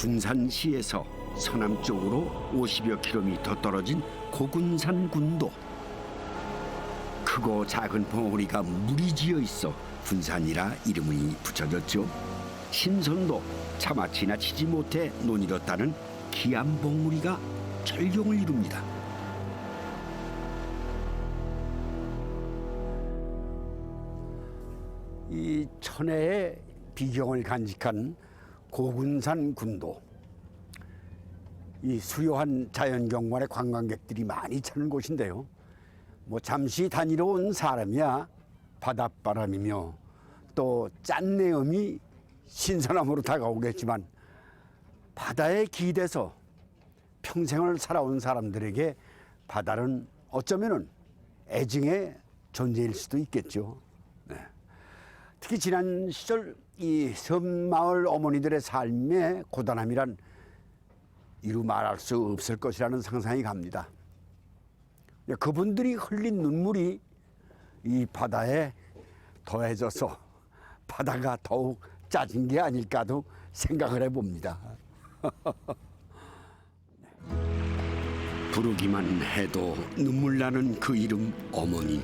군산시에서 서남쪽으로 50여 킬로미터 떨어진 고군산 군도. 크고 작은 봉우리가 물이 지어 있어 군산이라 이름이 붙여졌죠. 신선도 차마 지나치지 못해 논이었다는 기암 봉우리가 절경을 이룹니다. 이 천혜의 비경을 간직한 고군산 군도. 이 수려한 자연경관에 관광객들이 많이 찾는 곳인데요. 뭐 잠시 다니러 온 사람이야 바닷바람이며 또 짠내음이 신선함으로 다가오겠지만 바다에 기대서 평생을 살아온 사람들에게 바다는 어쩌면은 애증의 존재일 수도 있겠죠. 네. 특히 지난 시절 이 섬마을 어머니들의 삶의 고단함이란 이루 말할 수 없을 것이라는 상상이 갑니다. 그분들이 흘린 눈물이 이 바다에 더해져서 바다가 더욱 짜진 게 아닐까도 생각을 해봅니다. 부르기만 해도 눈물 나는 그 이름 어머니.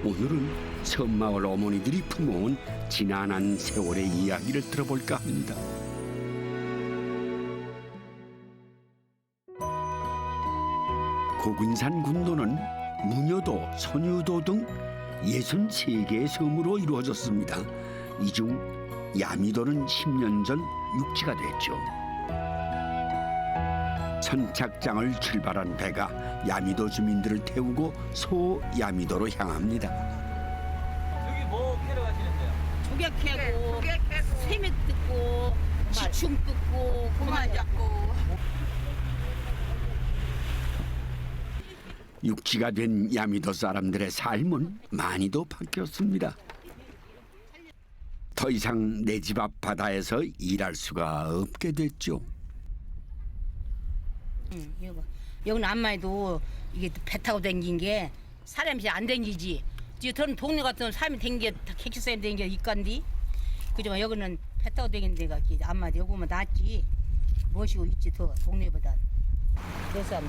오늘은 섬마을 어머니들이 품어온 지난한 세월의 이야기를 들어볼까 합니다. 고군산 군도는 무녀도, 선유도 등 63개의 섬으로 이루어졌습니다. 이 중 야미도는 10년 전 육지가 됐죠. 선착장을 출발한 배가 야미도 주민들을 태우고 소야미도로 향합니다. 여기 뭐 캐러 가시는데요? 조개 캐고, 새미 뜯고, 지충 뜯고, 고만 잡고. 육지가 된 야미도 사람들의 삶은 많이도 바뀌었습니다. 더 이상 내 집 앞 바다에서 일할 수가 없게 됐죠. 여기는 안마해도 이게 배 타고 댕긴 게 사람이 안 댕기지. 저런 동네 같은 사람이 댕겨 객실사람이 댕겨 이간디. 그지만 여기는 배 타고 댕기는 데가 안마해도 여기면 낫지. 멋이고 있지 더 동네보단. 그래서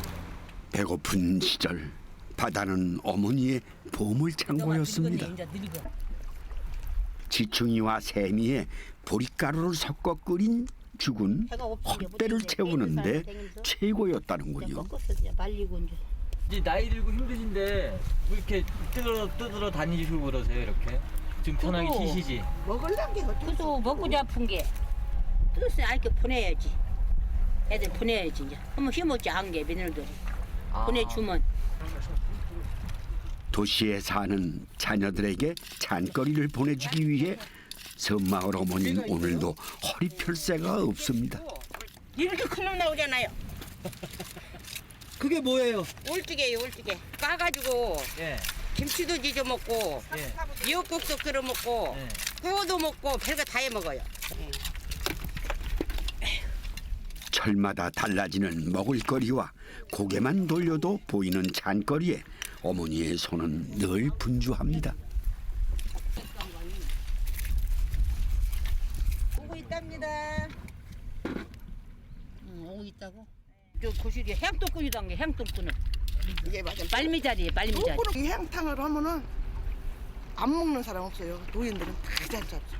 배고픈 시절 바다는 어머니의 보물창고였습니다. 지충이와 새미에 보리가루를 섞어 끓인 죽은 헛배를 채우는데 최고였다는군요. 이제 나이 들고 힘드신데 왜 이렇게 뜯으러 다니시고 그러세요 이렇게? 좀 편하게 쉬시지? 먹을란 게 어쩌 그래도 먹고 잡은 게 뜻을 알게 보내야지. 애들 보내야지 이제. 한번 힘없지 한게 며느리들이 보내주면. 도시에 사는 자녀들에게 잔거리를 보내주기 위해 섬마을 어머니는 오늘도 허리 펼 새가 없습니다. 이렇게 큰 놈 나오잖아요. 그게 뭐예요? 울찌개요, 울찌개. 까가지고 예. 김치도 지져 먹고, 예. 미역국도 끓여 먹고, 예. 구워도 먹고, 별거 다 해 먹어요. 철마다 달라지는 먹을거리와 고개만 돌려도 보이는 잔거리에 어머니의 손은 늘 분주합니다. 오고 있답니다. 오고 있다고? 저 고시리 향토꾼이도 한 게 향토꾼은 이게 맞아. 말미잘이에요 말미잘. 거꾸로 이 향탕을 하면은 안 먹는 사람 없어요. 노인들은 다 잘 잡죠.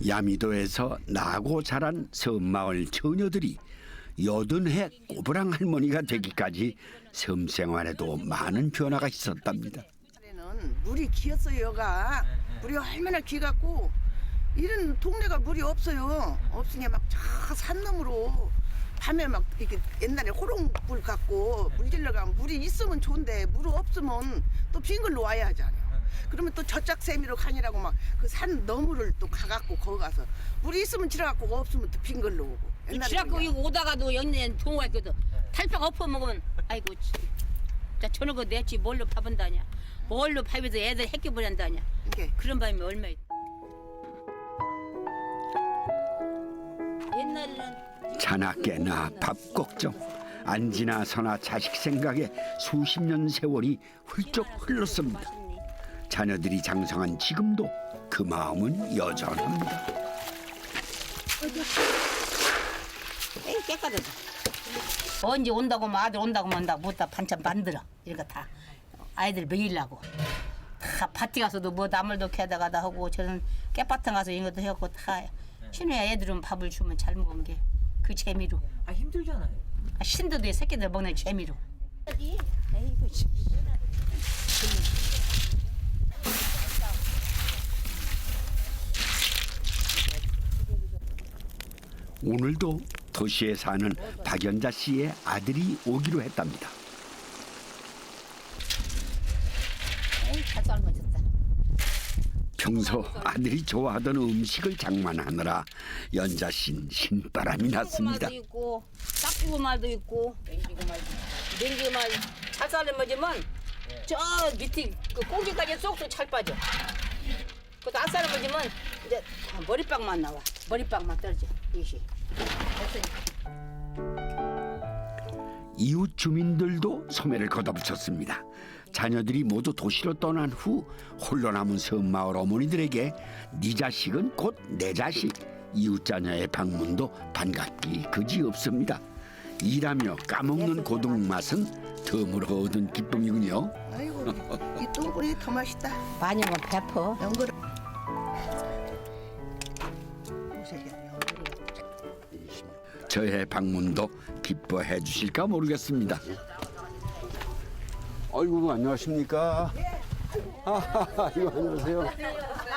야미도에서 나고 자란 섬마을 처녀들이 80해 꼬부랑 할머니가 되기까지 섬 생활에도 많은 변화가 있었답니다. 옛날에는 물이 기었어요, 여가. 물이 얼마나 기갖고 이런 동네가 물이 없어요. 없으니 막 저 산 너머로 밤에 막 이렇게 옛날에 호롱불 갖고 물질러 가면 물이 있으면 좋은데 물 없으면 또 빈 걸로 와야 하잖아요. 그러면 또 저짝세미로 가니라고 막 그 산 너머를 또 가갖고 거기 가서 물이 있으면 지나갖고 없으면 또 빈 걸로 오고. 지라고 이거 오다가도 연년 동호회 거든 탈파가 엎어 먹으면 아이고 자 저녁 내지 뭘로 밥은다냐 뭘로 밥에서 애들 핵기 보낸다냐 이게 그런 밤이 얼마 있 옛날에는 자나 깨나 밥 걱정 안지나 서나 자식 생각에 수십 년 세월이 훌쩍 흘렀습니다. 자녀들이 장성한 지금도 그 마음은 여전합니다. 깨끗하다. 언제 온다고 뭐 아들 온다고 한다 못다 반찬 만들어. 이거 다 아이들 먹이려고. 다 밭에 가서도 뭐 나물도 캐다가 다 하고 저는 깨밭에 가서 이것도 해갖고 다 신우야 애들은 밥을 주면 잘 먹은 게 그 재미로. 아 힘들잖아요. 신도도 새끼들 먹는 재미로. 에이구 참. 오늘도 도시에 사는 박연자 씨의 아들이 오기로 했답니다. 에이 잘 삶아졌다. 평소 아들이 좋아하던 음식을 장만하느라 연자 씨는 신바람이 났습니다. 말도 있고 닦이고 말도 있고 냉기고 말 잘 삶아지면 저 밑에 그 꼭지까지 쏙쏙 잘 빠져. 그것도 안 삶아지면 이제 머리빵만 나와. 머리빵만 떨어져. 이것이. 이웃 주민들도 소매를 걷어붙였습니다. 자녀들이 모두 도시로 떠난 후 홀로 남은 섬마을 어머니들에게 네 자식은 곧 내 자식. 이웃 자녀의 방문도 반갑기 그지없습니다. 일하며 까먹는 고등 맛은 덤으로 얻은 기쁨이군요. 아이고 이 똥꼬리 더 맛있다. 많이 먹으면 배퍼. 연거를. 저의 방문도 기뻐해 주실까 모르겠습니다. 아이고 안녕하십니까? 아이고 안녕하세요.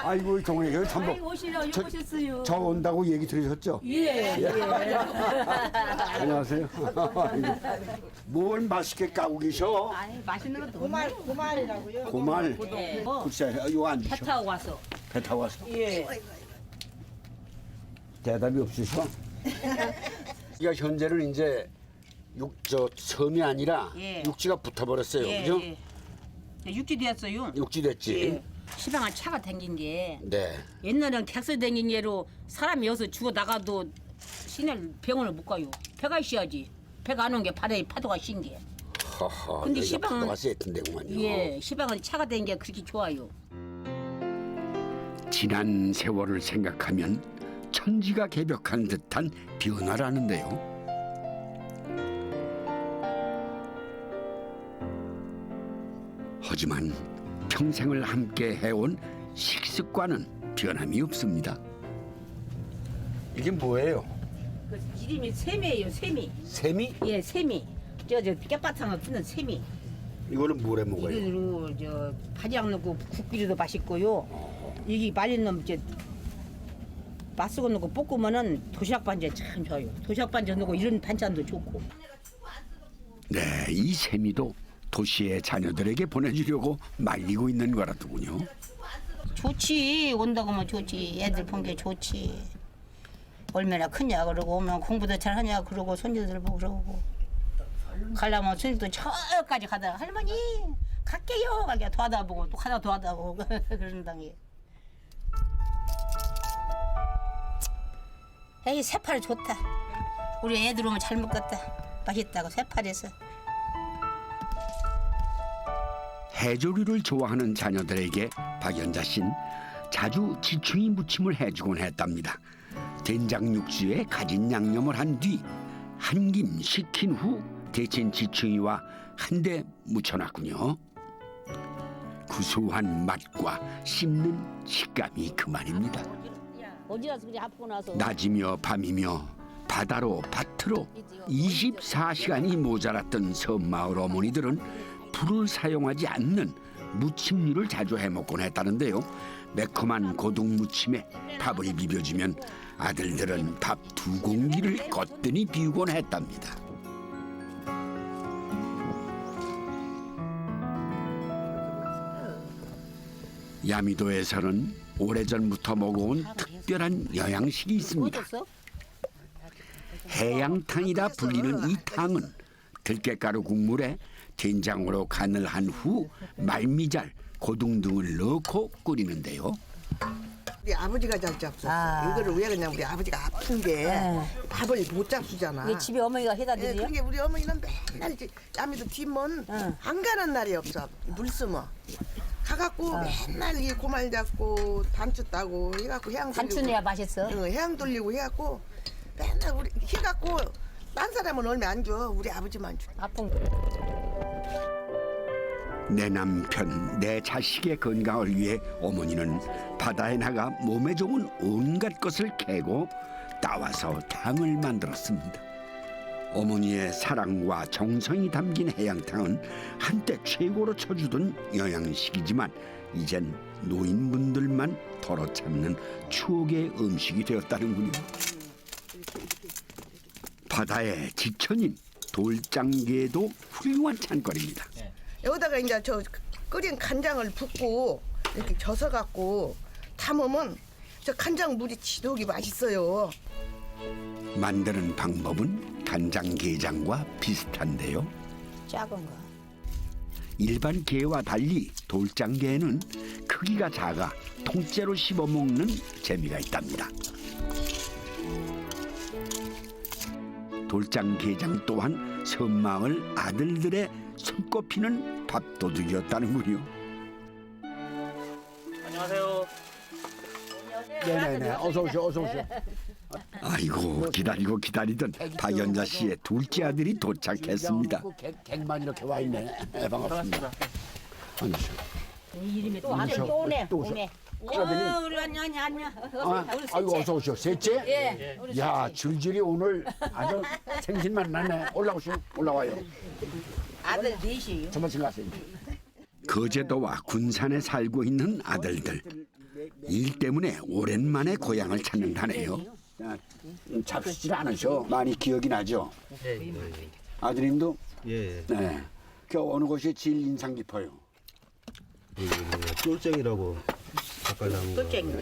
아이고 동네 잠복. 오셨어요. 저 온다고 얘기 들으셨죠? 예. 안녕하세요. 뭘 맛있게 까고 계셔? 아니 맛있는 것도 고말이라고요. 고말. 네. 글쎄 이거 안 배 주셔. 타고 와서. 배 타고 왔어. 예. 대답이 없으셔? 그러니까 현재는 이제 섬이 아니라 예. 육지가 붙어버렸어요. 그죠? 육지 됐어요. 육지 됐지. 예. 시방에 차가 댕긴 게 네. 옛날엔 택시 댕긴 게로 사람이 여기서 죽어 나가도 시내 병원을 못 가요. 배가 쉬어야지. 배가 안 온 게 바다에 파도가 쉰 게. 허허. 근데 여기가 시방은- 파도가 세던데구만요. 예, 시방은 차가 댕긴 게 그렇게 좋아요. 지난 세월을 생각하면 천지가 개벽한 듯한 변화라는데요. 하지만 평생을 함께 해온 식습관은 변함이 없습니다. 이게 뭐예요? 그 이름이 세미예요, 세미. 세미? 예, 세미. 저 깨바탕을 피는 세미. 이거는 뭐래 먹어요? 이거로 저 바지락 넣고 국기리도 맛있고요. 이게 말린 놈 이제 맛쓰고 넣고 볶으면은 도시락 반찬 참 좋아요. 도시락 반찬 넣고 이런 반찬도 좋고. 네, 이 세미도 도시의 자녀들에게 보내주려고 말리고 있는 거라더군요. 좋지. 온다고 하면 좋지. 애들 본 게 좋지. 얼마나 크냐 그러고 오면 공부도 잘하냐 그러고 손주들 보고 그러고. 가려면 손주도 저까지 가다가 할머니 갈게요. 가게 도와다 보고 또 가다 도와다 보고 그런다게. 에이 새파리 좋다. 우리 애들 오면 잘 먹겠다. 맛있다고 새파리에서. 해조류를 좋아하는 자녀들에게 박연자 씨는 자주 지충이 무침을 해주곤 했답니다. 된장 육수에 가진 양념을 한 뒤 한 김 식힌 후 데친 지충이와 한데 묻혀놨군요. 구수한 맛과 씹는 식감이 그만입니다. 어디라서 그래 아프고 나서. 낮이며 밤이며 바다로 밭으로 24시간이 모자랐던 섬마을 어머니들은 불을 사용하지 않는 무침류를 자주 해먹곤 했다는데요. 매콤한 고동 무침에 밥을 비벼주면 아들들은 밥 2공기를 거뜬히 비우곤 했답니다. 야미도에서는 오래전부터 먹어온 특별한 영양식이 있습니다. 어딨어? 해양탕이라 불리는 이 탕은 들깨가루 국물에 된장으로 간을 한 후 말미잘, 고등 등을 넣고 끓이는데요. 우리 아버지가 잘 잡수. 이거를 왜 그냥 우리 아버지가 아픈 게 밥을 못 잡수잖아. 이게 집에 어머니가 해다 예, 드려요? 그러니까 우리 어머니는 맨날 이제 야미도 뒤면 안 가는 날이 없어. 물 쓰면 가갖고 맨날 이 고말 잡고 단추 따고 해갖고 해양 돌리고. 단추내야 맛있어. 해양 돌리고 해갖고 맨날 우리 해갖고 딴 사람은 얼마 안 줘. 우리 아버지만 줘. 아픈 내 남편, 내 자식의 건강을 위해 어머니는 바다에 나가 몸에 좋은 온갖 것을 캐고 따와서 탕을 만들었습니다. 어머니의 사랑과 정성이 담긴 해양탕은 한때 최고로 쳐주던 영양식이지만 이젠 노인분들만 덜어 참는 추억의 음식이 되었다는군요. 바다의 지천인 돌장개도 훌륭한 찬거리입니다. 여기다가 이제 저 끓인 간장을 붓고 이렇게 져서 갖고 담으면 저 간장 물이 지독이 맛있어요. 만드는 방법은 간장게장과 비슷한데요. 작은 거. 일반 게와 달리 돌장게는 크기가 작아 통째로 씹어 먹는 재미가 있답니다. 돌장게장 또한 섬마을 아들들의 손꼽히는 밥도둑이었다는군요. 안녕하세요. 네네네. 어서 오시오, 어서 오시오. 아이고 기다리고 기다리던 박연자 씨의 둘째 아들이 도착했습니다. 객만 이렇게 와 있네. 네, 반갑습니다. 앉으시오. 이름이 또 아들 또 오네. 또 오셔. 오네. 큰아드님. 우리 안녕. 아이고 어서 오시오. 셋째. 예. 야 줄줄이 오늘 아주 생신만 나네. 올라오시오. 올라와요. 아들 넷이에요. 저만 가세요. 거제도와 군산에 살고 있는 아들들. 일 때문에 오랜만에 고향을 찾는다네요. 잡수질 않으셔. 많이 기억이 나죠. 네. 아드님도. 예, 네. 그 어느 곳이 제일 인상 깊어요. 쫄쟁이라고 젓갈나무. 쫄쟁이.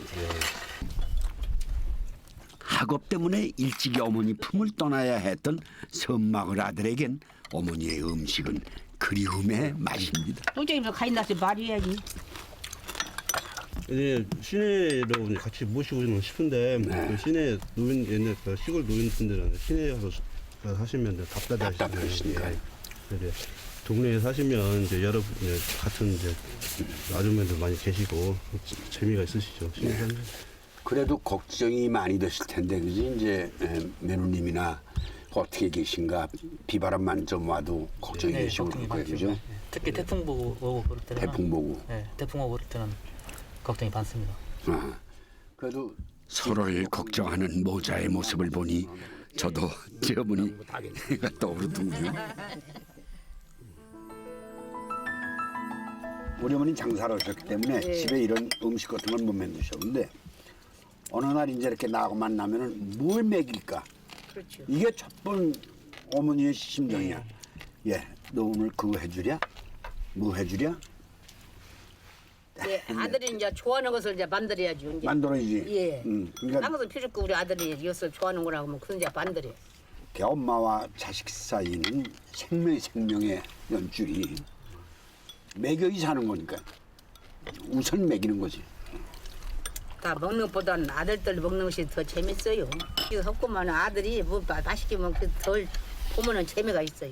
학업 때문에 일찍이 어머니 품을 떠나야 했던 섬마을 아들에겐 어머니의 음식은 그리움의 맛입니다. 똥쟁이로 가 있나서 말해야지. 예, 시내로 같이 모시고 싶은데 그 시내 노인 옛날 그 시골 노인분들은 시내에 가서 사시면 답답하시니까. 네. 동네에 사시면 이제 여러 같은 이제 아줌마들 많이 계시고 재미가 있으시죠. 시내 사는 게. 그래도 걱정이 많이 되실 텐데 그지 이제 매누님이나 어떻게 계신가 비바람만 좀 와도 걱정이 되시고 그럴 거예요, 그죠? 특히 태풍 보고 오고 그럴 때는 태풍 보고. 태풍 오고 그럴 때는 걱정이 많습니다. 아, 그래도 서로를 걱정하는 모자의 모습을 보니 저도 제 어머니가 떠오르더군요. 우리 어머니 장사를 하셨기 때문에 집에 이런 음식 같은 걸 못 만드셔. 근데 어느 날 이제 이렇게 나하고 만나면은 뭘 먹일까? 그렇죠. 이게 첫 번 어머니의 심정이야. 예, 너 오늘 그거 해주랴? 뭐 해주랴? 예, 아들이 이제 좋아하는 것을 이제 만들어야죠. 이제. 만들어야지. 예. 그러니까 딴 것은 필요 없고 우리 아들이 이것을 좋아하는 거라고 하면 그건 이제 만들어. 걔 엄마와 자식 사이는 생명의 연줄이 먹여이 사는 거니까 우선 먹이는 거지. 다 먹는 것보다는 아들들 먹는 것이 더 재밌어요. 이거 섞으면 아들이 뭐 맛있게 먹고 덜 보면은 재미가 있어요.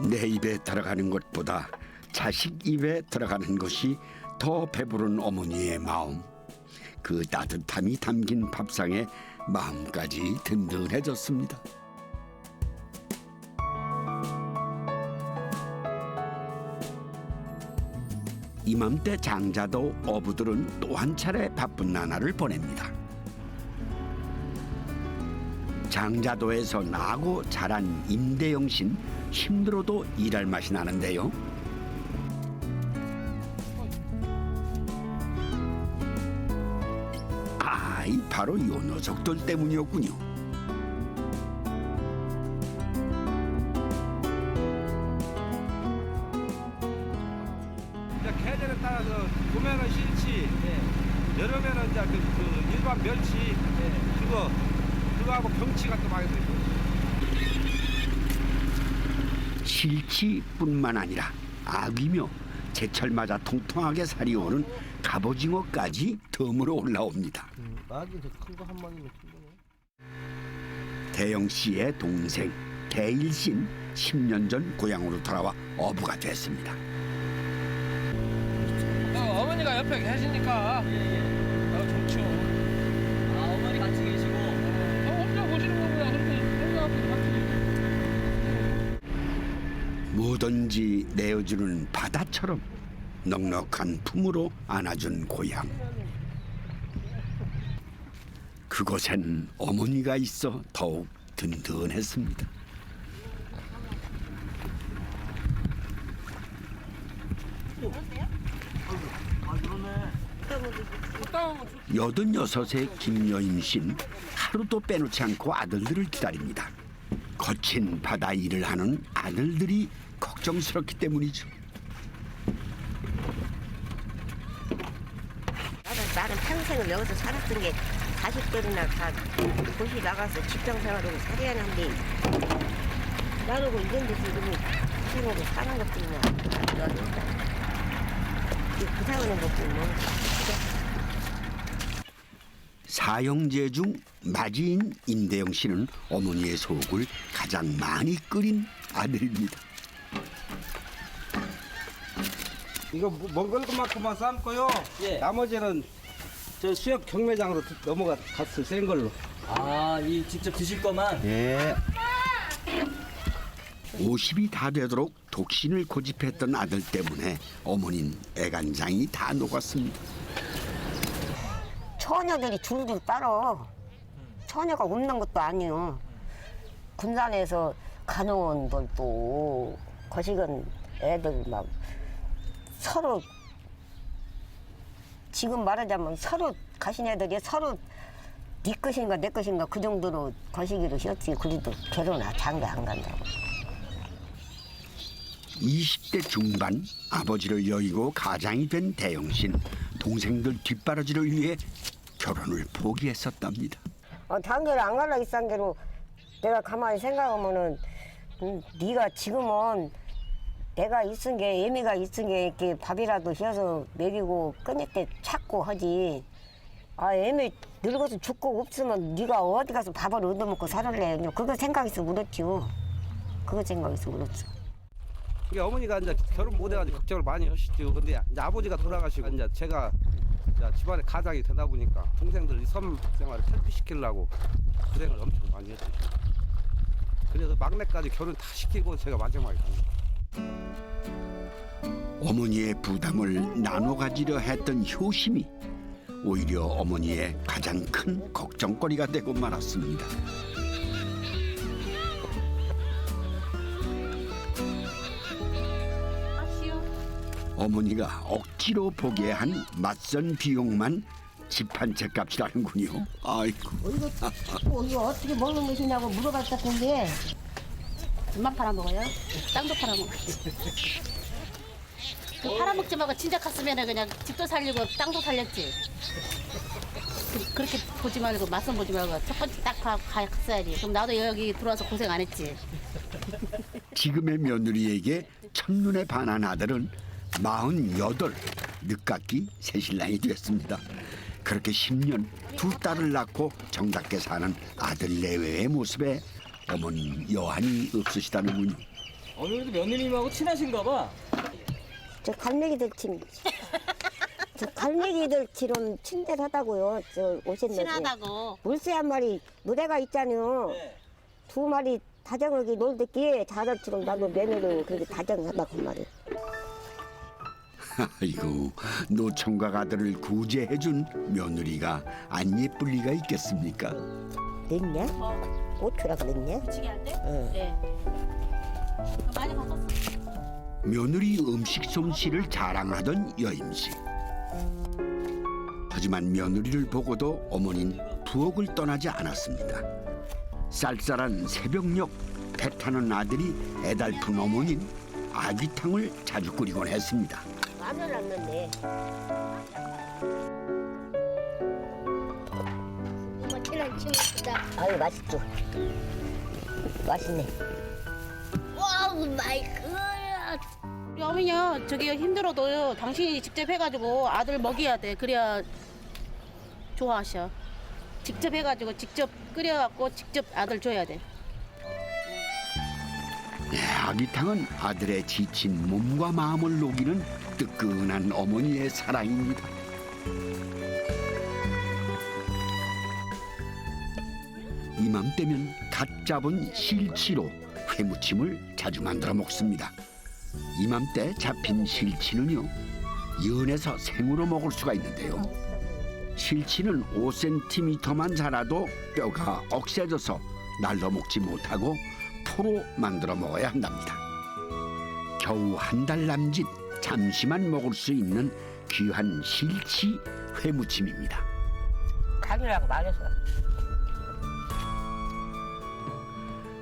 내 입에 들어가는 것보다 자식 입에 들어가는 것이 더 배부른 어머니의 마음. 그 따뜻함이 담긴 밥상에 마음까지 든든해졌습니다. 이맘때 장자도 어부들은 또 한 차례 바쁜 나날을 보냅니다. 장자도에서 나고 자란 임대영 씨는 힘들어도 일할 맛이 나는데요. 이 바로 요 녀석들 때문이었군요. 이제 계절에 따라서 봄에는 실치, 여름에는 이제 그 일반 멸치, 그거하고 병치가 또 많이 들고. 실치뿐만 아니라 아귀며 제철마다 통통하게 살이 오는 갑오징어까지 덤으로 올라옵니다. 아기 큰거 한 마리는 큰 거네. 대영 씨의 동생 대일 씨는 10년 전 고향으로 돌아와 어부가 됐습니다. 어머니가 옆에 계시니까 좋죠. 어머니 같이 계시고 혼자 보시는 거보다 그렇게 뭐든지 내어주는 바다처럼 넉넉한 품으로 안아준 고향. 그곳엔 어머니가 있어 더욱 든든했습니다. 여든여섯의 김여임 씨는 하루도 빼놓지 않고 아들들을 기다립니다. 거친 바다 일을 하는 아들들이 걱정스럽기 때문이죠. 나는 평생을 여기서 살았던 게 자식들이나 다 도시 나가서 직장 생활하고 살아야 하는데 나는 뭐 이런 데서 이름이 생으로 사는 것뿐이야. 부상하는 것뿐이야. 사형제 중 맞이인 임대영 씨는 어머니의 속을 가장 많이 끓인 아들입니다. 이거 먹을 것만큼만 삶고요. 예. 나머지는 저 수협 경매장으로 넘어갔어요. 센 걸로. 아, 이 직접 드실 거만? 예. 50이 다 되도록 독신을 고집했던 아들 때문에 어머니는 애간장이 다 녹았습니다. 처녀들이 줄줄 따라. 처녀가 없는 것도 아니요. 군산에서 간호원들도 거식은 애들 막 서로 지금 말하자면 서로 가신 애들이 서로 네 것인가 내 것인가 그 정도로 거시기로 쉬었지. 그래도 결혼 장가 안 간다고. 20대 중반 아버지를 여의고 가장이 된 대영 씨는 동생들 뒷바라지를 위해 결혼을 포기했었답니다. 장계를 안 갈라 이싼 게로 내가 가만히 생각하면은 네가 지금은 내가 있은 게 애미가 있은 게 이렇게 밥이라도 휘어서 먹이고 끊을 때 찾고 하지. 애미 늙어서 죽고 없으면 네가 어디 가서 밥을 얻어먹고 살을래. 그거 생각해서 울었지요. 그거 생각해서 울었어. 이게 어머니가 이제 결혼 못 해가지고 걱정을 많이 하시죠. 근데 이제 아버지가 돌아가시고 이제 제가 이제 집안에 가장이 되다 보니까 동생들 섬 생활을 탈피시키려고 고생을 엄청 많이 했죠. 그래서 막내까지 결혼 다 시키고 제가 마지막에 간 거예요. 어머니의 부담을 나눠 가지려 했던 효심이 오히려 어머니의 가장 큰 걱정거리가 되고 말았습니다. 어머니가 억지로 보게 한 맞선 비용만 집 한 채 값이라는군요. 아이고. 이거 어떻게 먹는 것이냐고 물어볼 것 같은데. 집만 팔아먹어요? 땅도 팔아먹어요. 팔아먹지 말고 진작 갔으면 그냥 집도 살리고 땅도 살렸지. 그렇게 보지 말고 맞선 보지 말고 첫 번째 딱 갔어야지. 그럼 나도 여기 들어와서 고생 안 했지. 지금의 며느리에게 첫눈에 반한 아들은 48 늦깎이 새신랑이 됐습니다. 그렇게 10년 두 딸을 낳고 정답게 사는 아들 내외의 모습에 어머니 여한이 없으시다는군요. 어머니도 며느님하고 친하신가 봐. 저 갈매기들처럼 친절하다고요. 저 오셨는데. 친하다고. 물새 한 마리 무대가 있잖아요. 네. 두 마리 다정하게 놀듯기에 자들처럼 나도 며느리 그렇게 다정하다고 말이에요. 아이고 노총각 아들을 구제해준 며느리가 안 예쁠 리가 있겠습니까? 넣냐? 고추라고 넣냐? 부치기 할 때? 응. 네. 많이 바꿨어. 며느리 음식 솜씨를 자랑하던 여임씨. 하지만 며느리를 보고도 어머니는 부엌을 떠나지 않았습니다. 쌀쌀한 새벽녘 배 타는 아들이 애달픈 어머니는 아귀탕을 자주 끓이곤 했습니다. 마늘 안 넣네. 엄마 계란 치우다. 아유 맛있죠. 맛있네. 와우 마이 갓. 우리 어머니요, 저기 힘들어도요, 당신이 직접 해가지고 아들 먹여야 돼. 그래야 좋아하셔. 직접 해가지고 직접 끓여갖고 직접 아들 줘야 돼. 아귀탕은 아들의 지친 몸과 마음을 녹이는 뜨끈한 어머니의 사랑입니다. 이맘때면 갓 잡은 실치로 회무침을 자주 만들어 먹습니다. 이맘때 잡힌 실치는요, 연해서 생으로 먹을 수가 있는데요. 실치는 5cm만 자라도 뼈가 억세져서 날로 먹지 못하고 포로 만들어 먹어야 한답니다. 겨우 한 달 남짓 잠시만 먹을 수 있는 귀한 실치 회무침입니다. 가지라고 말했어.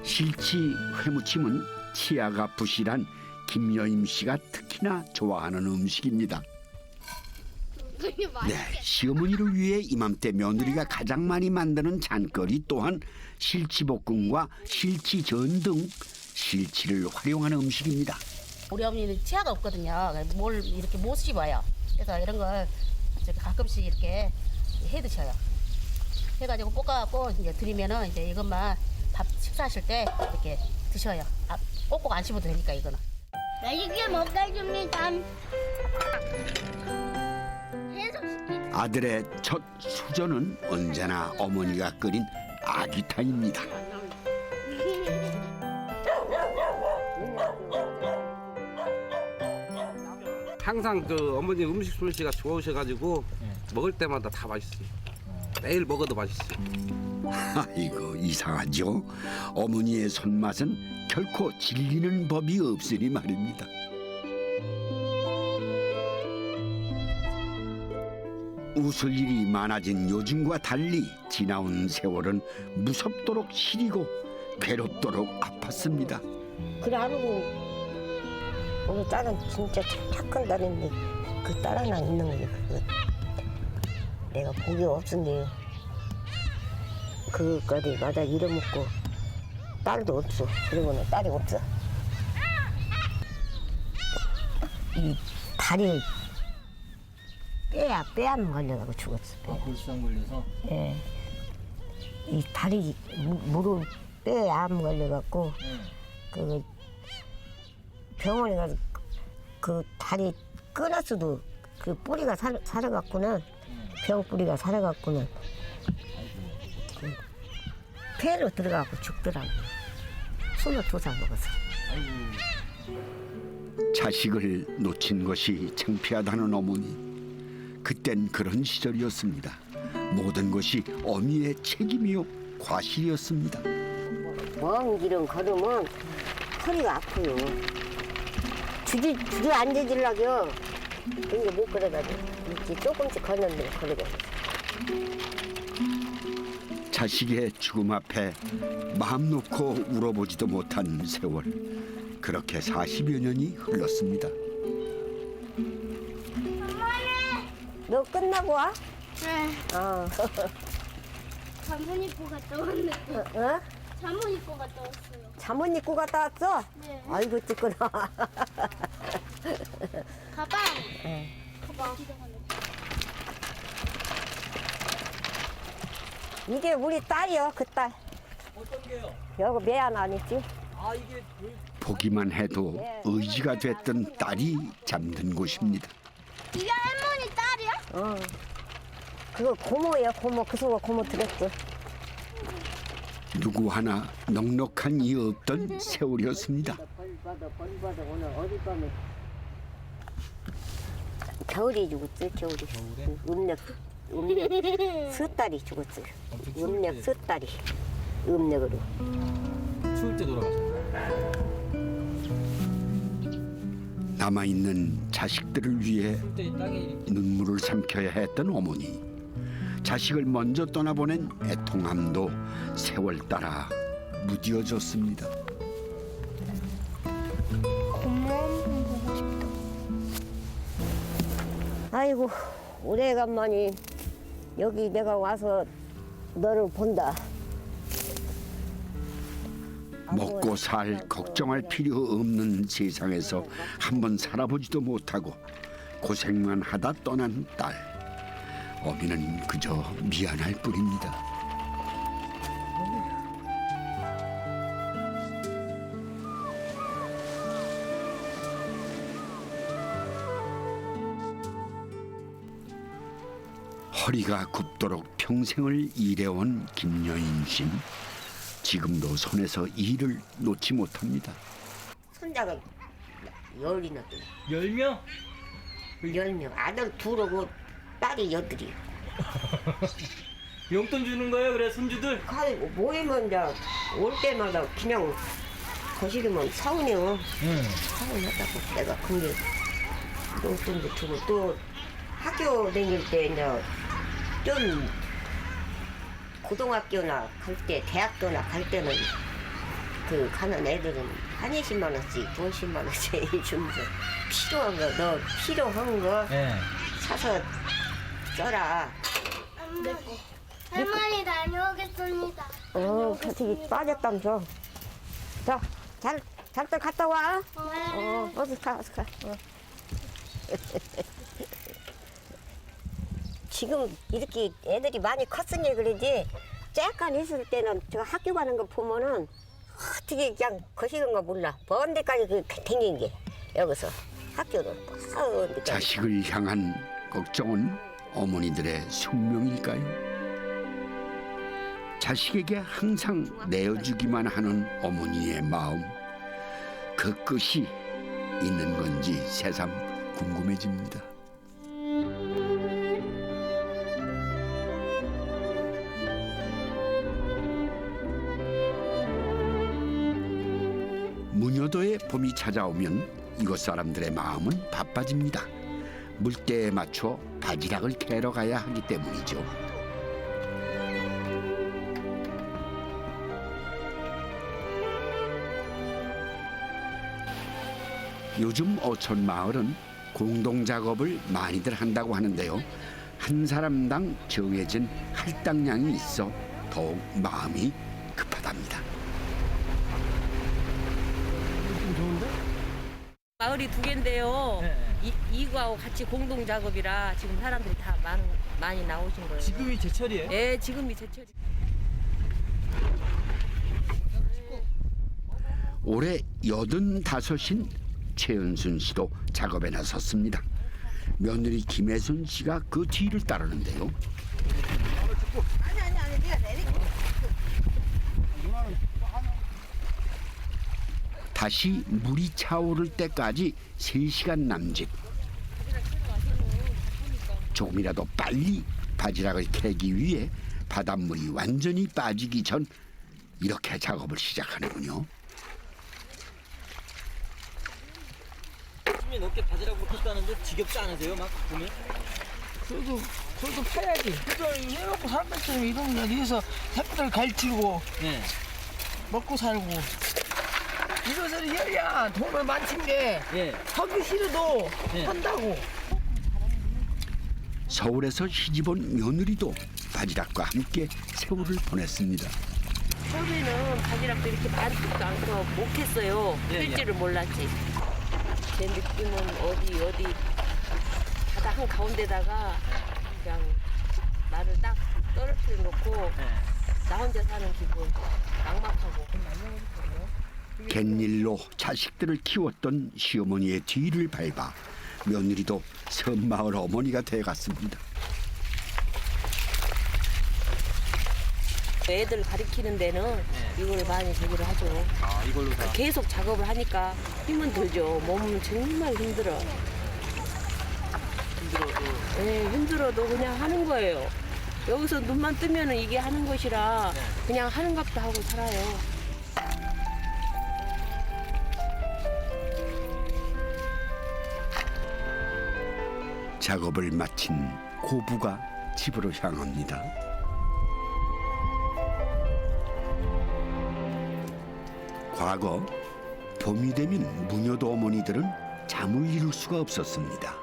실치 회무침은 치아가 부실한 김여임 씨가 특히나 좋아하는 음식입니다. 네, 시어머니를 위해 이맘때 며느리가 가장 많이 만드는 잔거리 또한 실치볶음과 실치전 등 실치를 활용하는 음식입니다. 우리 어머니는 치아가 없거든요. 뭘 이렇게 못 씹어요. 그래서 이런 걸 가끔씩 이렇게 해 드셔요. 해가지고 볶아갖고 이제 드리면은 이제 이것만 밥 식사하실 때 이렇게 드셔요. 아, 꼭꼭 안 씹어도 되니까 이거는. 맛있게 먹어줍니다. 아들의 첫 수저는 언제나 어머니가 끓인 아귀탕입니다. 항상 그 어머니 음식 솜씨가 좋으셔가지고 먹을 때마다 다 맛있어요. 매일 먹어도 맛있어요. 아이고 이상하죠? 어머니의 손맛은 결코 질리는 법이 없으니 말입니다. 웃을 일이 많아진 요즘과 달리 지나온 세월은 무섭도록 시리고 괴롭도록 아팠습니다. 그래 하고 우리 딸은 진짜 착한 딸인데 그 딸 하나 있는 거지. 그거. 내가 복이 없은데 그까지 맞아 잃어먹고 딸도 없어. 그리고는 딸이 없어. 이 다리 뼈암 걸려가지고 죽었어. 뼈. 골수암 걸려서? 예. 이 다리 무릎 뼈암 걸려갖고 그 병원에 가서 그 다리 끊었어도 그 뿌리가 살아갖고는 병 뿌리가 살아갖고는 그 폐로 들어가고 죽더라고. 22살 먹었어. 자식을 놓친 것이 창피하다는 어머니. 그땐 그런 시절이었습니다. 모든 것이 어미의 책임이요 과실이었습니다. 먼 길은 걸으면 허리가 아파요. 주저 앉아지려고 근데 못 걸어가지고 이렇게 조금씩 걷는데 걸어가지고. 자식의 죽음 앞에 마음 놓고 울어보지도 못한 세월. 그렇게 40여 년이 흘렀습니다. 너 끝나고 와? 네. 어. 잠옷 입고 갔다 왔는데. 어? 잠옷 입고 갔다 왔어요. 잠옷 입고 갔다 왔어? 네. 아이고 찌끄러. 가방. 네. 가방. 이게 우리 딸이요, 그 딸. 어떤 게요? 여기 매안 안 있지? 아 이게 보기만 해도 의지가 됐던 딸이 잠든 곳입니다. 이게 할머니 딸이야? 어. 그거 고모예요, 고모. 그 속에 고모 들었지. 누구 하나 넉넉한 이 없던 세월이었습니다. 벌 받아 오늘 어디 가면 겨울이 죽었지, 겨울이. 음력 스딸이 죽었지. 음력 스딸이 음력으로. 추울 때 돌아가셨어요. 남아있는 자식들을 위해 추울 때 땅이 눈물을 삼켜야 했던 어머니. 자식을 먼저 떠나보낸 애통함도 세월 따라 무뎌졌습니다. 고모 한번 보고 싶다. 아이고 오래간만에 여기 내가 와서 너를 본다. 먹고 살 걱정할 필요 없는 세상에서 한번 살아보지도 못하고 고생만 하다 떠난 딸. 어미는 그저 미안할 뿐입니다. 허리가 굽도록 평생을 일해온 김여인 씨. 지금도 손에서 일을 놓지 못합니다. 손자가 열이나 또 10명? 10명. 아들 둘하고 딸이 8이. 용돈 주는 거예요? 그래 손주들? 아이고 모이면 이제 올 때마다 그냥 거시기만 사오네요. 사오냐다고 내가 근데 용돈도 주고 또 학교 다닐 때 이제 좀 고등학교나 갈 때 대학교나 갈 때는 그 가는 애들은 한 20만 원씩 50만 원씩 주면서 필요한 거 너 필요한 거 네. 사서 써라. 할머니 다녀오겠습니다. 저기 빠졌다면서. 자, 잘들 갔다 와. 어서 가. 지금 이렇게 애들이 많이 컸으니 그러지, 쬐깐 있을 때는 저 학교 가는 거 보면은 어떻게 그냥 거시는 거 몰라. 먼 데까지 그 댕긴 게 여기서 학교는 먼 데까지. 자식을 향한 걱정은 어머니들의 숙명일까요? 자식에게 항상 내어주기만 하는 어머니의 마음, 그 끝이 있는 건지 새삼 궁금해집니다. 무녀도의 봄이 찾아오면 이곳 사람들의 마음은 바빠집니다. 물때에 맞춰 바지락을 캐러 가야 하기 때문이죠. 요즘 어촌 마을은 공동 작업을 많이들 한다고 하는데요. 한 사람당 정해진 할당량이 있어 더욱 마음이 급하답니다. 마을이 2개인데요. 네. 이거하고 같이 공동 작업이라 지금 사람들이 다 많이 나오신 거예요. 지금이 제철이에요? 네, 지금이 제철이. 올해 85인 최은순 씨도 작업에 나섰습니다. 며느리 김혜순 씨가 그 뒤를 따르는데요. 다시 물이 차오를 때까지 3시간 남짓. 조금이라도 빨리 바지락을 캐기 위해 바닷물이 완전히 빠지기 전 이렇게 작업을 시작하는군요. 수면 높게 바지락으로 컸다는데 지겹지 않으세요? 막 보면? 그래도 파야지. 그래도 해갖고 사람들처럼 이런 거 위해서 새끼들 갈치고 네. 먹고 살고. 이것을 해야 돈을 많친 게 예. 하기 싫어도 네. 한다고. 서울에서 시집온 며느리도 바지락과 함께 세월을 보냈습니다. 처음에는 바지락도 이렇게 많지도 않고 못 했어요. 예, 할 줄을 몰랐지. 제 느낌은 어디 바다 한 가운데다가 그냥 나를 딱 떨어뜨려 놓고 나 혼자 사는 기분 막막하고. 갯일로 자식들을 키웠던 시어머니의 뒤를 밟아 며느리도 섬마을 어머니가 돼갔습니다. 애들 가르치는 데는 이걸 많이 저기를 하죠. 아, 이걸로 다. 계속 작업을 하니까 힘은 들죠. 몸은 정말 힘들어. 힘들어도. 네, 힘들어도 그냥 하는 거예요. 여기서 눈만 뜨면은 이게 하는 것이라 그냥 하는 값도 하고 살아요. 작업을 마친 고부가 집으로 향합니다. 과거 봄이 되면 무녀도 어머니들은 잠을 이룰 수가 없었습니다.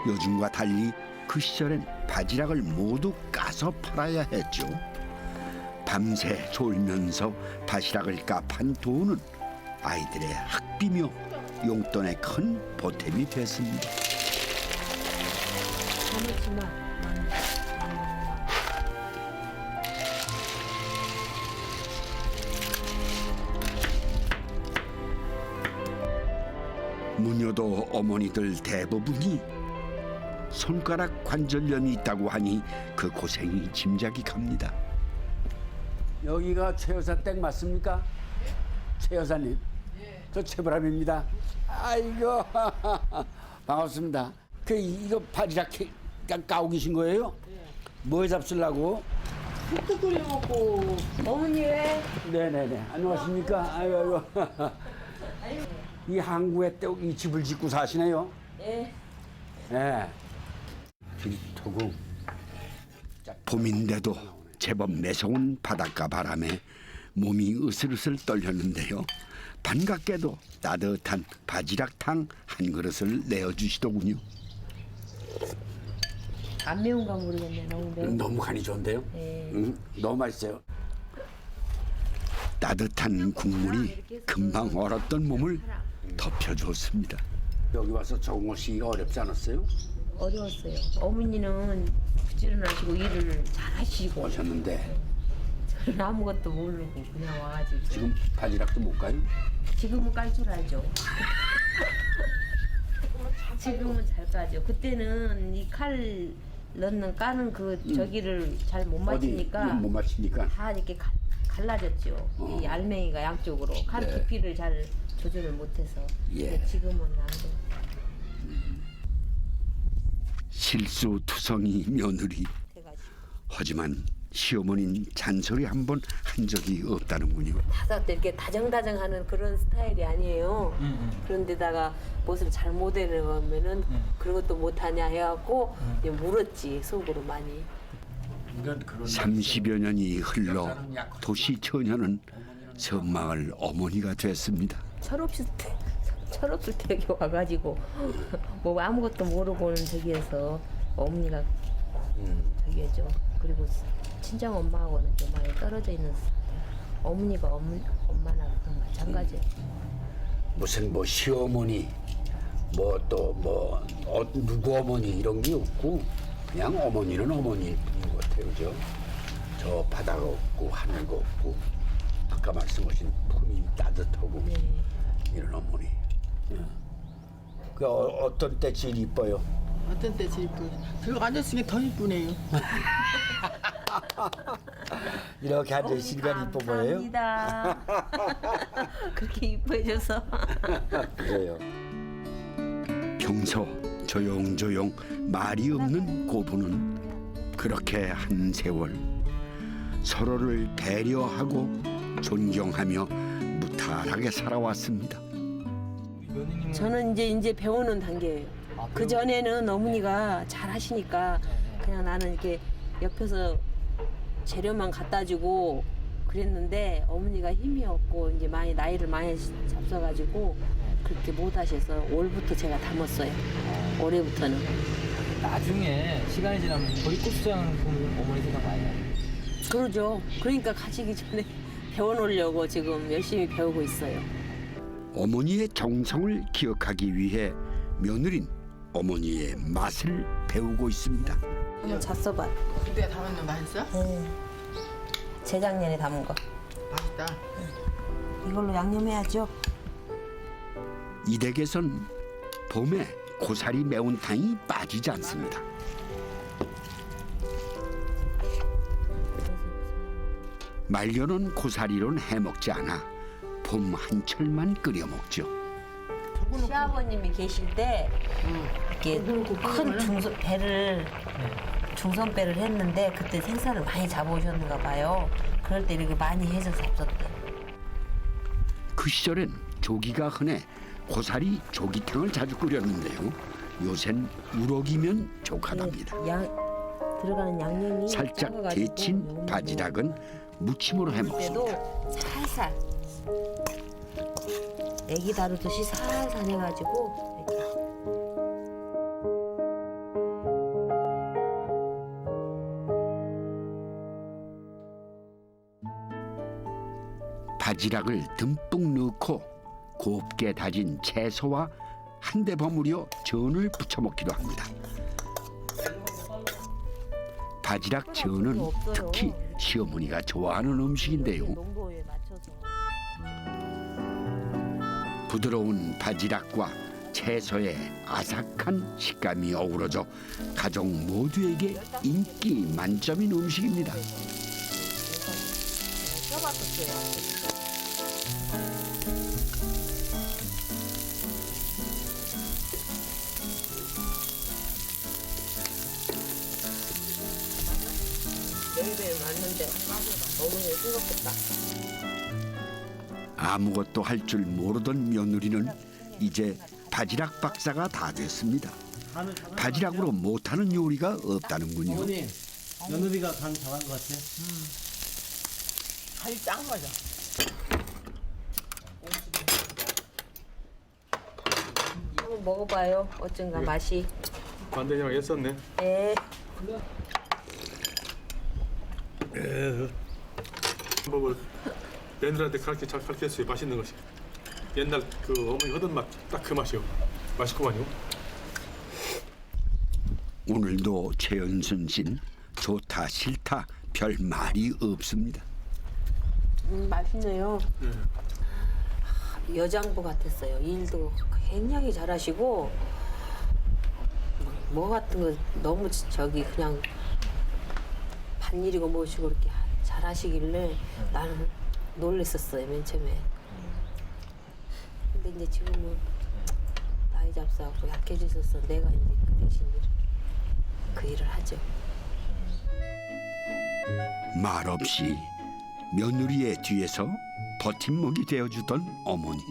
요즘과 달리 그 시절엔 바지락을 모두 까서 팔아야 했죠. 밤새 졸면서 바지락을 까판 돈은 아이들의 학비며 용돈의 큰 보탬이 됐습니다. 무녀도 어머니들 대부분이 손가락 관절염이 있다고 하니 그 고생이 짐작이 갑니다. 여기가 최 여사 댁 맞습니까? 최 여사님. 저 최보람입니다. 아이고 반갑습니다. 이거 바지락 까고 계신 거예요? 뭐 잡수려고? 국도 끓여 먹고. 어머니 왜? 네네네. 안녕하십니까? 아이고. 이 항구에 또 이 집을 짓고 사시네요? 네. 네. 들토구. 봄인데도 제법 매서운 바닷가 바람에 몸이 으슬으슬 떨렸는데요. 반갑게도 따뜻한 바지락탕 한 그릇을 내어주시더군요. 안 매운가 모르겠네. 너무 매워. 너무 간이 좋은데요? 네. 너무 맛있어요. 따뜻한 국물이 금방 얼었던 몸을 덮여줬습니다. 여기 와서 적응하시기가 어렵지 않았어요? 어려웠어요. 어머니는 부지런하시고 일을 잘하시고 오셨는데 저는 아무것도 모르고 그냥 와가지고 지금 바지락도 못 가요? 지금은 깔 줄 알죠. 지금은 잘 까죠. 그때는 이 칼 넣는 까는 그 저기를 잘 못 맞추니까 어디 못 맞추니까 다 이렇게 갈라졌죠. 이 알맹이가 양쪽으로 칼 네. 깊이를 잘 조절을 못해서. 예. 근데 지금은 안 돼. 실수투성이 며느리. 하지만 시어머니는 잔소리 한 번 한 적이 없다는군요. 다들 이렇게 다정다정하는 그런 스타일이 아니에요. 그런데다가 무엇을 잘 못해내면은 그런 것도 못하냐 해갖고 이제 물었지 속으로 많이. 30여 년이 흘러 도시 처녀는 선망을 어머니가 됐습니다. 철없을 때 여기 와가지고 뭐 아무것도 모르고는 저기에서 어머니가 저기죠. 그리고 친정 엄마하고는 좀 많이 떨어져 있는 어머니가 엄마나 마찬가지예요. 무슨 뭐 시어머니 뭐 또 누구 어머니 이런 게 없고 그냥 어머니는 어머니일 뿐인 것 같아요. 그죠? 저 바다가 없고 하늘가 없고 아까 말씀하신 품이 따뜻하고 이런 어머니. 그 어떤 때 제일 이뻐요? 어떤 때 제일 이쁘? 들고 앉았으니 더 이쁘네요. 이렇게 앉아있으니까 이뻐 보여요? 감사합니다. 그렇게 이뻐해줘서. 그래요. 평소 조용조용 말이 없는 고부는 그렇게 한 세월 서로를 배려하고 존경하며 무탈하게 살아왔습니다. 저는 이제 배우는 단계예요. 그 전에는 어머니가 잘 하시니까 그냥 나는 이렇게 옆에서 재료만 갖다 주고 그랬는데 어머니가 힘이 없고 이제 많이 나이를 많이 잡숴가지고 그렇게 못 하셔서 올부터 제가 담았어요. 올해부터는. 나중에 시간이 지나면 거의 고추장 어머니 생각 많이 나요. 그러죠. 그러니까 가시기 전에 배워놓으려고 지금 열심히 배우고 있어요. 어머니의 정성을 기억하기 위해 며느린 어머니의 맛을 배우고 있습니다. 한번 잤어봐. 그때 담은 거 맛있어? 재작년에 담은 거. 맛있다. 이걸로 양념해야죠. 이 댁에선 봄에 고사리 매운탕이 빠지지 않습니다. 말려놓은 고사리로는 해먹지 않아 봄 한철만 끓여 먹죠. 시아버님이 계실 때 이렇게 큰 중선배를 했는데 그때 생선을 많이 잡아오셨는가 봐요. 그럴 때 이렇게 많이 해서 잡섰대. 그 시절엔 조기가 흔해 고사리 조기탕을 자주 끓였는데요. 요샌 우럭이면 족하답니다. 들어가는 양념이 살짝 작아가지고 데친 바지락은 무침으로 해먹습니다. 그때도 살살 애기 다루듯이 살살 해가지고 이렇게. 바지락을 듬뿍 넣고 곱게 다진 채소와 한데 버무려 전을 부쳐 먹기도 합니다. 바지락 전은 특히 시어머니가 좋아하는 음식인데요. 농도에 맞춰서. 부드러운 바지락과 채소의 아삭한 식감이 어우러져 가족 모두에게 인기 만점인 음식입니다. 써봤었어요. 연배에 왔는데 어머니 싱겁겠다. 아무것도 할 줄 모르던 며느리는 이제 바지락 박사가 다 됐습니다. 바지락으로 못하는 요리가 없다는군요. 어머니, 며느리가 간 잘한 것 같아요. 간이 딱 맞아. 한번 먹어봐요. 어쩐가 맛이. 관대장 애썼네. 예. 방법을 며느리한테 잘 가르쳤어요. 맛있는 것이. 옛날 그 어머니 하던 맛 딱 그 맛이요. 맛있구만요. 오늘도 최연순 씨는 좋다 싫다 별 말이 없습니다. 맛있네요. 여장부 같았어요. 일도 굉장히 잘하시고 뭐 같은 거 너무 저기 그냥 반일이고 뭐시고 이렇게 잘하시길래 나는 놀랬었어요 맨 처음에. 근데 이제 지금은 나이 잡수하고 약해지셔서 내가 이제 그 대신 그 일을 하죠. 말없이 며느리의 뒤에서 버팀목이 되어주던 어머니.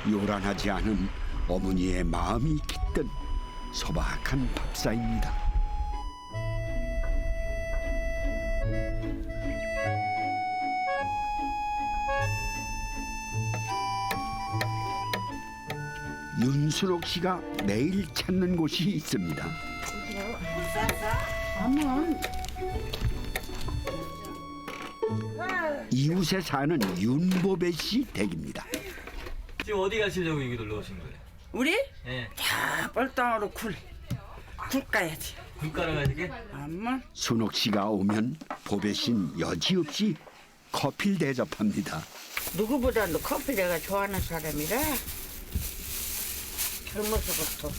요란하지 않은 어머니의 마음이 깃든 소박한 밥상입니다. 윤순옥 씨가 매일 찾는 곳이 있습니다. 이웃에 사는 윤보배 씨 댁입니다. 지금 어디 가시려고 여기 놀러 오신 거예요? 우리? 예. 다 뻘땅으로 굴 가야지. 굴가러 가시게? 엄마. 순옥 씨가 오면 보배 씨는 여지없이 커피를 대접합니다. 누구보다도 커피 내가 좋아하는 사람이라 젊어서부터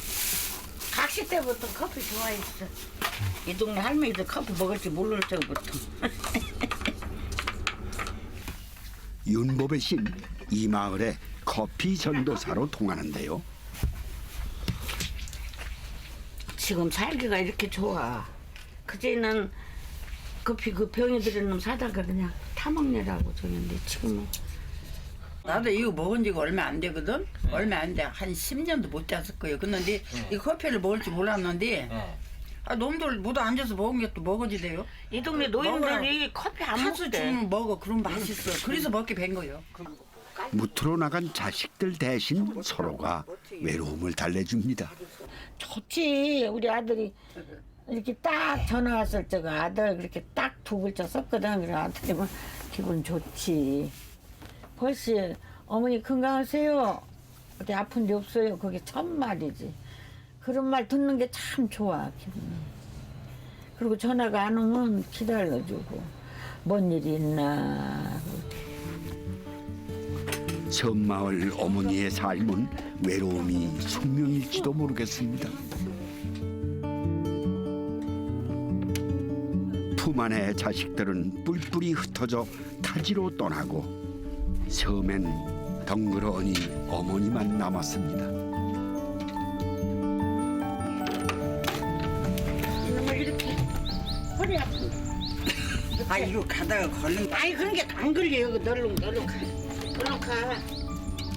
각시 때부터 커피 좋아했어. 이 동네 할머니들 커피 먹을 줄 모를 때부터. 윤보배 씨는 이 마을에 커피 전도사로 통하는데요. 지금 살기가 이렇게 좋아. 그제는 커피 그 병에 들은 놈 사다가 그냥 타먹느라고 저랬는데 지금은 나도 이거 먹은 지가 얼마 안 되거든? 얼마 안 돼. 한 10년도 못 됐을 거예요. 근데 이 커피를 먹을 줄 몰랐는데 놈들 모두 앉아서 먹은 게 또 먹어지대요. 이 동네 노인들이 커피 안 먹대. 주면 먹어. 그럼 맛있어. 그래서 먹게 된 거예요. 무트로 나간 자식들 대신 서로가 외로움을 달래줍니다. 좋지. 우리 아들이 이렇게 딱 전화 왔을 때가 아들 그렇게 딱 두 글자 썼거든. 그래 아들이면 기분 좋지. 벌써 어머니 건강하세요. 어디 아픈 데 없어요. 그게 첫 말이지. 그런 말 듣는 게 참 좋아 기분이. 그리고 전화가 안 오면 기다려주고 뭔 일이 있나. 섬마을 어머니의 삶은 외로움이 숙명일지도 모르겠습니다. 품 안의 자식들은 뿔뿔이 흩어져 타지로 떠나고 섬엔 덩그러니 어머니만 남았습니다. 이놈을 이렇게 허리 아픈. 아 이거 가다가 걸린. 아니 그런 게 안 걸려요. 널렁 가. 얼른 가.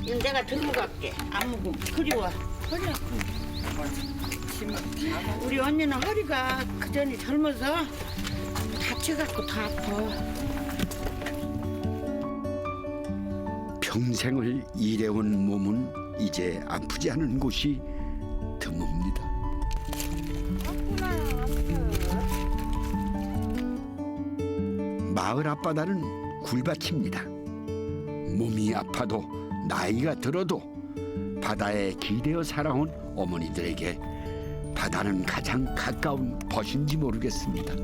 이거 내가 들고 갈게. 안 먹으면 그리워. 허리 아픈. 우리 언니는 허리가 그전에 젊어서 다쳐갖고 더 아파. 평생을 일해온 몸은 이제 아프지 않은 곳이 드뭅니다. 마을 앞바다는 굴밭입니다. 몸이 아파도 나이가 들어도 바다에 기대어 살아온 어머니들에게 바다는 가장 가까운 벗인지 모르겠습니다.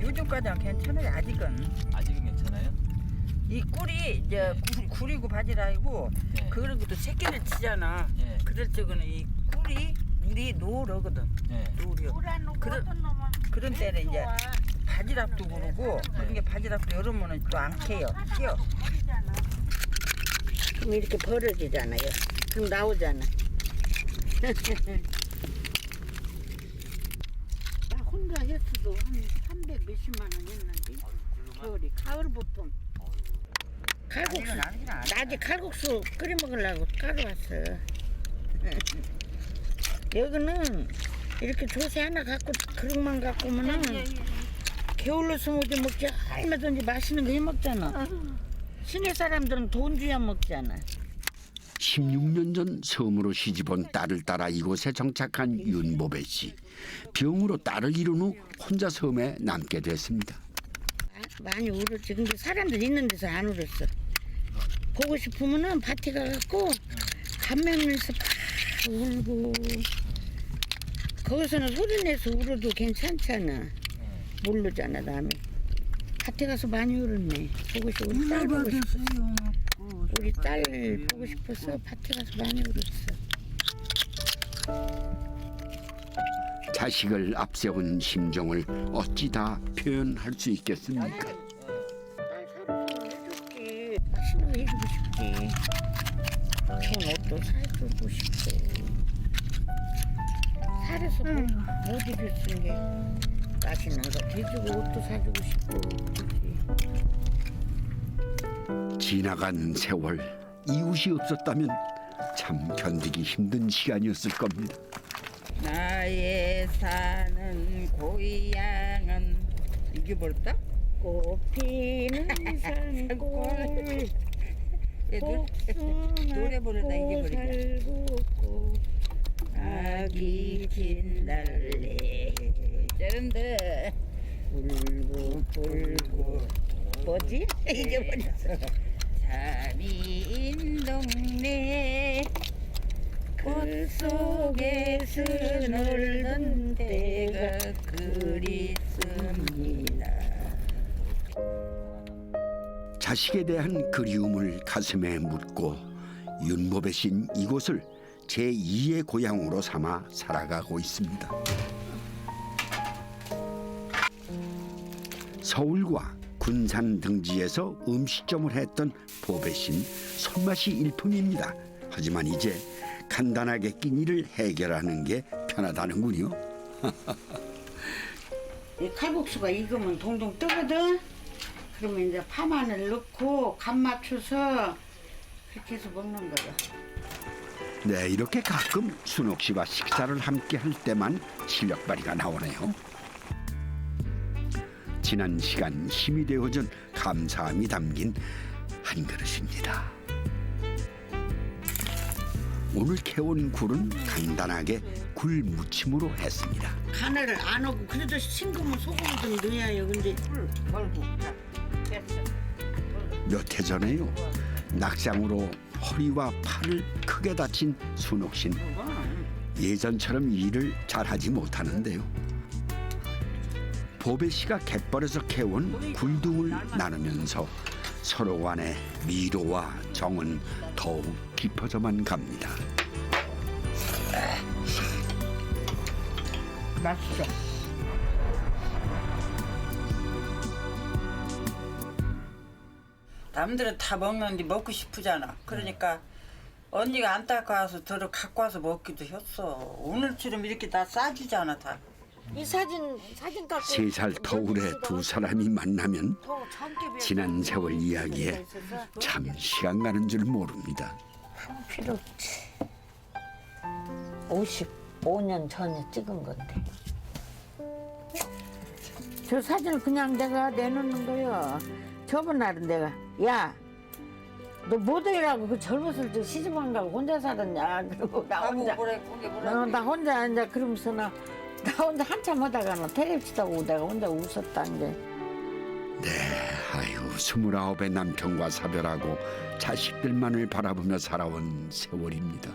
요즘까지는 괜찮아요. 아직은. 아직은 괜찮아요? 이 꿀이 이제 굴이고 바지락이고 네. 그런 것도 새끼를 치잖아. 네. 그럴 적에는 이 꿀이 물이 노르거든. 네. 노려. 그런 때는 이제 바지락도 그러고 그런 게 바지락도 여름에는 또 안 캐요. 키워. 그럼 이렇게 벌어지잖아요. 그럼 나오잖아. 혼자 했어도 한 300 몇십만 원 했는데 겨울이 가을 보통 칼국수 낮에 칼국수 끓여 먹으려고 가루 왔어. 여기는 이렇게 조세 하나 갖고 그릇만 갖고 오면은 겨울로 스무디 먹지 얼마든지 맛있는 거 해 먹잖아. 시내 사람들은 돈 줘야 먹잖아. 16년 전 섬으로 시집온 딸을 따라 이곳에 정착한 윤보배 씨. 병으로 딸을 잃은 후 혼자 섬에 남게 됐습니다. 많이 울었지. 근데 사람들 있는 데서 안 울었어. 보고 싶으면은 밭에 가갖고 감면에서 막 울고 거기서는 소리 내서 울어도 괜찮잖아. 모르잖아 남이. 밭에 가서 많이 울었네. 보고 싶어. 우리 딸 보고 싶었어. 우리 딸 보고 싶어서 밭에 가서 많이 울었어. 자식을 앞세운 심정을 어찌 다 표현할 수 있겠습니까? 딸 사료도 해줄게. 맛있는 거 해주고 싶지. 좋은 옷도 사주고 싶고. 살에서 못 입을 게 맛있는 거 해주고 옷도 사주고 싶고. 그치? 지나간 세월 이웃이 없었다면 참 견디기 힘든 시간이었을 겁니다. 나의 사는 고향은 이게 뭘까? 꽃피는 산골 노래 부르다 이게 살고 아기 진달래 저런데 불고 불고 뭐지? 이게 뭐였어? 산인 동네 그 속에서 놀던 때가 그립습니다. 자식에 대한 그리움을 가슴에 묻고 윤보배 씨는 이곳을 제2의 고향으로 삼아 살아가고 있습니다. 서울과 군산 등지에서 음식점을 했던 보배 씨는 손맛이 일품입니다. 하지만 이제 간단하게 끼니를 해결하는 게 편하다는군요. 이 칼국수가 익으면 동동 뜨거든. 그러면 이제 파마늘 넣고 간 맞춰서 그렇게 해서 먹는 거야. 네, 이렇게 가끔 순옥 씨와 식사를 함께 할 때만 실력 발휘가 나오네요. 지난 시간 힘이 되어준 감사함이 담긴 한 그릇입니다. 오늘 캐온 굴은 간단하게 굴 무침으로 했습니다. 간을 안 하고 그래도 싱거면 소금 좀 넣어야요. 근데 멀고 몇 해 전에요. 낙상으로 허리와 팔을 크게 다친 순옥 씨는 예전처럼 일을 잘하지 못하는데요. 보배 씨가 갯벌에서 캐온 굴등을 나누면서 서로 간의 미로와 정은 더욱 깊어져만 갑니다. 맛있어. 남들은 다 먹는데 먹고 싶으잖아. 그러니까 언니가 안 닦아 와서 들어 갖고 와서 먹기도 했어. 오늘처럼 이렇게 다 싸주잖아 다. 이 사진 갖고 3살 터울의 두 사람이 만나면 지난 세월 이야기에 참 시간 가는 줄 모릅니다. 필요 없지. 55년 전에 찍은 건데. 저 사진을 그냥 내가 내놓는 거야. 저번 날은 내가 야, 너 모델이라고 그 젊었을 때 시집 안 가고 혼자 살았냐? 그리고 나 혼자 나 혼자 이제 그러면서 나 혼자 한참 하다가 텔레비 치다고 내가 혼자 웃었다는 게. 네, 아유 29의 남편과 사별하고 자식들만을 바라보며 살아온 세월입니다.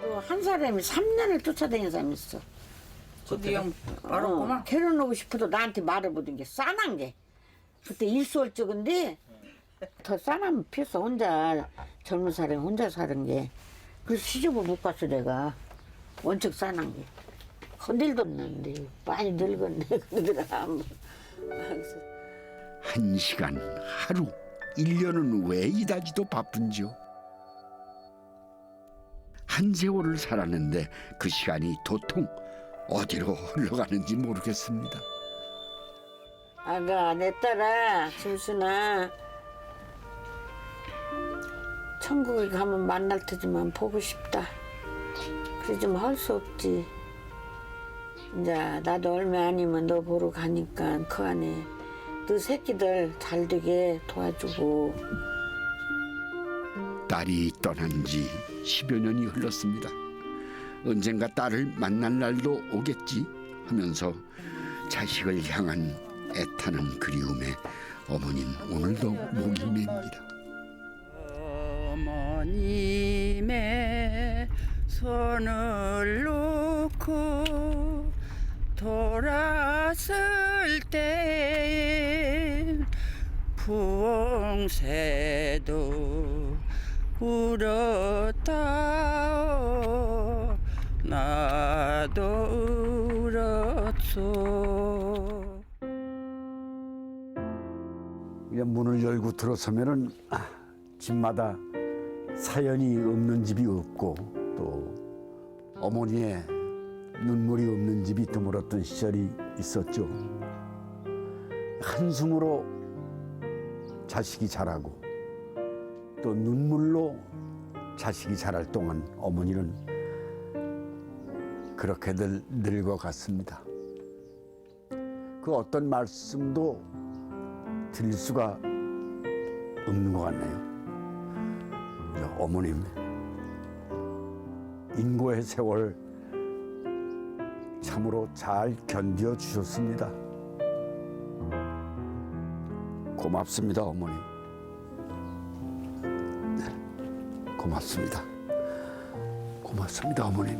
또 한 사람이 3년을 쫓아다니는 사람이 있어. 근데 형 말았구만. 결혼하고 싶어도 나한테 말을 못한 게 싸난 게. 그때 일수월적인데 더 싸나면 피었어. 혼자 젊은 사람이 혼자 사는 게. 그래서 시집을 못 갔어 내가. 원칙 싸난 게. 건들도 없는데 많이 늙었네 그러더라. 1시간, 하루, 1년은 왜 이다지도 바쁜지요? 한 세월을 살았는데 그 시간이 도통 어디로 흘러가는지 모르겠습니다. 아가 내 딸아 김순아 천국에 가면 만날 테지만 보고 싶다. 그래 좀 할 수 없지. 이제 나도 얼마 아니면 너 보러 가니까 그 안에 너 새끼들 잘 되게 도와주고. 딸이 떠난 지 10여 년이 흘렀습니다. 언젠가 딸을 만날 날도 오겠지 하면서 자식을 향한 애타는 그리움에 어머님 오늘도 목이 맵니다. 어머님의 손을 놓고 돌았을 때 부엉새도 울었다 나도 울었소. 그냥 문을 열고 들어서면은 집마다 사연이 없는 집이 없고 또 어머니의 눈물이 없는 집이 드물었던 시절이 있었죠. 한숨으로 자식이 자라고 또 눈물로 자식이 자랄 동안 어머니는 그렇게들 늙어갔습니다. 그 어떤 말씀도 드릴 수가 없는 것 같네요. 어머님, 인고의 세월 참으로 잘 견뎌 주셨습니다. 고맙습니다, 어머님. 네, 고맙습니다. 고맙습니다, 어머님.